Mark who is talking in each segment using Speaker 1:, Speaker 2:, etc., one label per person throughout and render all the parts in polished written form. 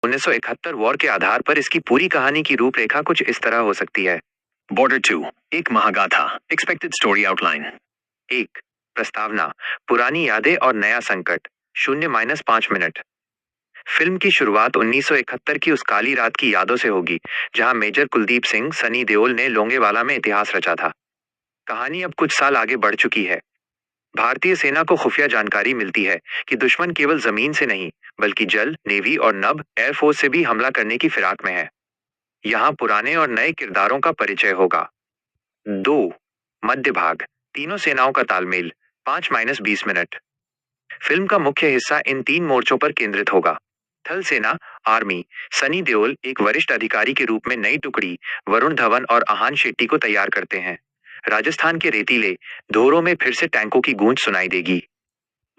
Speaker 1: 1971 war के आधार पर इसकी पूरी कहानी की रूपरेखा कुछ इस तरह हो सकती है।
Speaker 2: बॉर्डर 2, एक महागाथा, एक्सपेक्टेड स्टोरी आउटलाइन।
Speaker 1: एक, प्रस्तावना, पुरानी यादें और नया संकट, 0-5 मिनट। फिल्म की शुरुआत 1971 की उस काली रात की यादों से होगी, जहां मेजर कुलदीप सिंह सनी देओल ने लोंगेवाला में इतिहास रचा था। कहानी अब कुछ साल आगे बढ़ चुकी है। भारतीय सेना को खुफिया जानकारी मिलती है कि दुश्मन केवल जमीन से नहीं, बल्कि जल, नेवी और नभ एयरफोर्स से भी हमला करने की फिराक में है। यहाँ पुराने और नए किरदारों का परिचय होगा। 2, मध्य भाग, तीनों सेनाओं का तालमेल, 5-20 मिनट। फिल्म का मुख्य हिस्सा इन तीन मोर्चों पर केंद्रित होगा। थल सेना, आर्मी, सनी देओल एक वरिष्ठ अधिकारी के रूप में नई टुकड़ी वरुण धवन और आहान शेट्टी को तैयार करते हैं। राजस्थान के रेतीले धोरों में फिर से टैंकों की गूंज सुनाई देगी।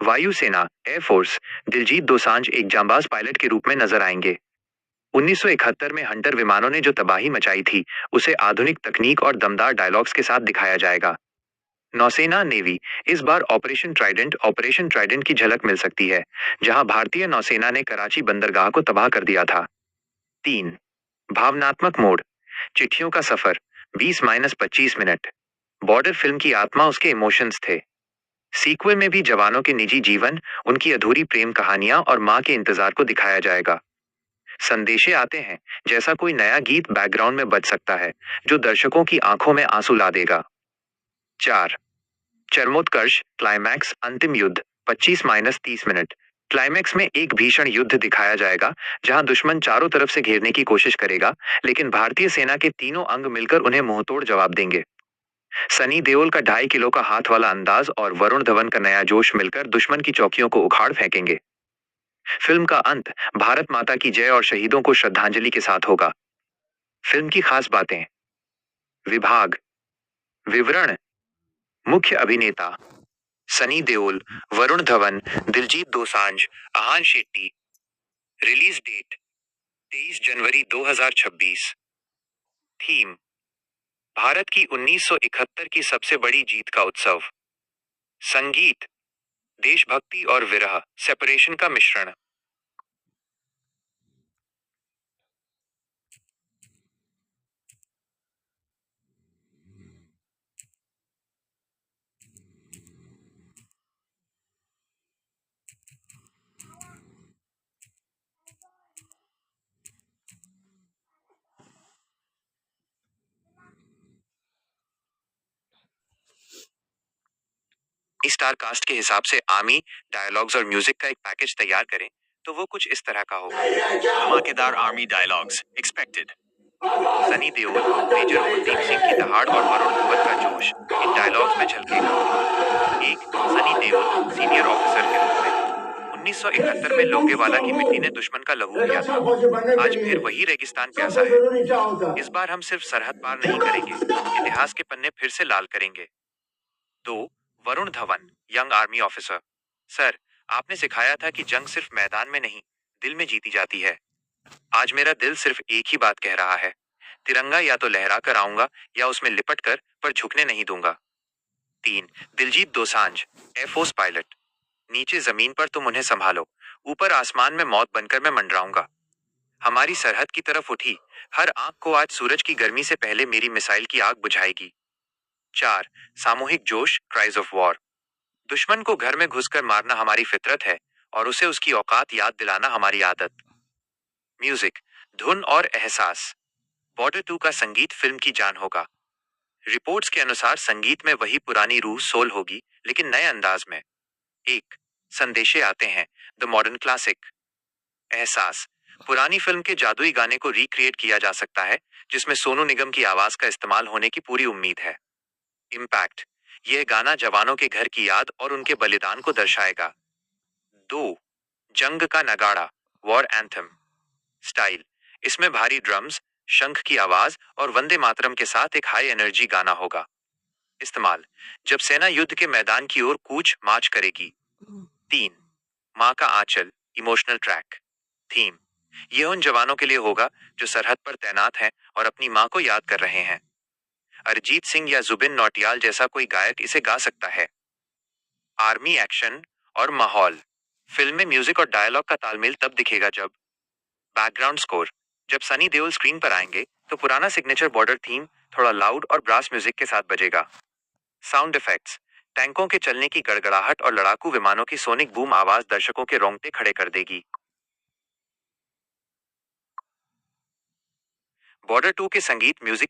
Speaker 1: वायुसेना, एयरफोर्स, दिलजीत दोसांझ एक जांबाज पायलट के रूप में नजर आएंगे। 1971 में हंटर विमानों ने जो तबाही मचाई थी, उसे आधुनिक तकनीक और दमदार डायलॉग्स के साथ दिखाया जाएगा। नौसेना, नेवी, इस बार ऑपरेशन ट्राइडेंट की झलक मिल सकती है, जहां भारतीय नौसेना ने कराची बंदरगाह को तबाह कर दिया था। 3, भावनात्मक मोड़, चिट्ठियों का सफर, 20-25 मिनट। बॉर्डर फिल्म की आत्मा उसके इमोशंस थे। सीक्वल में भी जवानों के निजी जीवन, उनकी अधूरी प्रेम कहानियां और मां के इंतजार को दिखाया जाएगा। संदेशे आते हैं जैसा कोई नया गीत बैकग्राउंड में बज सकता है, जो दर्शकों की आंखों में आंसू ला देगा। 4, चरमोत्कर्ष, क्लाइमैक्स, अंतिम युद्ध, 25-30 मिनट। क्लाइमैक्स में एक भीषण युद्ध दिखाया जाएगा, जहां दुश्मन चारों तरफ से घेरने की कोशिश करेगा, लेकिन भारतीय सेना के तीनों अंग मिलकर उन्हें मुंहतोड़ जवाब देंगे। सनी देओल का 2.5 किलो का हाथ वाला अंदाज और वरुण धवन का नया जोश मिलकर दुश्मन की चौकियों को उखाड़ फेंकेंगे। फिल्म का अंत भारत माता की जय और शहीदों को श्रद्धांजलि के साथ होगा। फिल्म की खास बातें। विभाग, विवरण, मुख्य अभिनेता, सनी देओल, वरुण धवन, दिलजीत दोसांझ, आहान शेट्टी। रिलीज डेट 23 जनवरी 2026। थीम, भारत की 1971 की सबसे बड़ी जीत का उत्सव। संगीत, देशभक्ति और विरह, सेपरेशन का मिश्रण। स्टार कास्ट के हिसाब से आर्मी, डायलॉग्स और म्यूजिक का एक पैकेज तैयार करें, तो वो कुछ इस तरह का होगा।
Speaker 2: धमाकेदार army dialogues, expected.
Speaker 1: Sunny Deol, major Kuldeep Singh की दहाड़ और वरुण धवन का जोश इन डायलॉग्स में झलकेगा। एक, सनी देओल, सीनियर ऑफिसर के रूप में। 1971 में लोंगेवाला की मिट्टी ने दुश्मन का लहू पिया था। आज फिर वही रेगिस्तान प्यासा है। इस बार हम सिर्फ सरहद पार नहीं करेंगे, इतिहास के पन्ने फिर से लाल करेंगे। 2, Varun Dhawan, young army officer. Sir, आपने सिखाया था कि जंग सिर्फ मैदान में नहीं, दिल में जीती जाती है। आज मेरा दिल सिर्फ एक ही बात कह रहा है, तिरंगा या तो लहरा कर आऊंगा या उसमें लिपट कर, पर झुकने नहीं दूंगा। 3, दिलजीत दोसांझ, एयरफोर्स पायलट। नीचे जमीन पर तुम उन्हें संभालो, ऊपर आसमान में मौत बनकर मैं मंडराऊंगा। हमारी सरहद की तरफ उठी हर आंख को आज सूरज की गर्मी से पहले मेरी मिसाइल की आग बुझाएगी। 4, सामूहिक जोश, क्राइज ऑफ वॉर। दुश्मन को घर में घुसकर मारना हमारी फितरत है, और उसे उसकी औकात याद दिलाना हमारी आदत। म्यूजिक, धुन और एहसास। बॉर्डर 2 का संगीत फिल्म की जान होगा। रिपोर्ट्स के अनुसार संगीत में वही पुरानी रूह सोल होगी, लेकिन नए अंदाज में। एक, संदेशे आते हैं, द मॉडर्न क्लासिक। एहसास, पुरानी फिल्म के जादुई गाने को रिक्रिएट किया जा सकता है, जिसमें सोनू निगम की आवाज का इस्तेमाल होने की पूरी उम्मीद है। इम्पैक्ट, यह गाना जवानों के घर की याद और उनके बलिदान को दर्शाएगा। 2, जंग का नगाड़ा, वॉर एंथम। स्टाइल, इसमें भारी ड्रम्स, शंख की आवाज और वंदे मातरम के साथ एक हाई एनर्जी गाना होगा। इस्तेमाल, जब सेना युद्ध के मैदान की ओर कूच मार्च करेगी। 3, माँ का आंचल, इमोशनल ट्रैक। थीम, यह उन जवानों के लिए होगा जो सरहद पर तैनात हैं और अपनी माँ को याद कर रहे हैं। अरिजीत सिंह या जुबिन नौटियाल जैसा कोई गायक इसे गा सकता है। आर्मी एक्शन और माहौल। फिल्म में म्यूजिक और डायलॉग का तालमेल तब दिखेगा जब बैकग्राउंड स्कोर। जब सनी देओल स्क्रीन पर आएंगे तो पुराना सिग्नेचर बॉर्डर थीम थोड़ा लाउड और ब्रास म्यूजिक के साथ बजेगा। Sound effects. टैंकों के चलने की गड़गड़ाहट और लड़ाकू विमानों की सोनिक बूम आवाज दर्शकों के रोंगटे खड़े कर देगी। बॉर्डर 2 के संगीत म्यूजिक की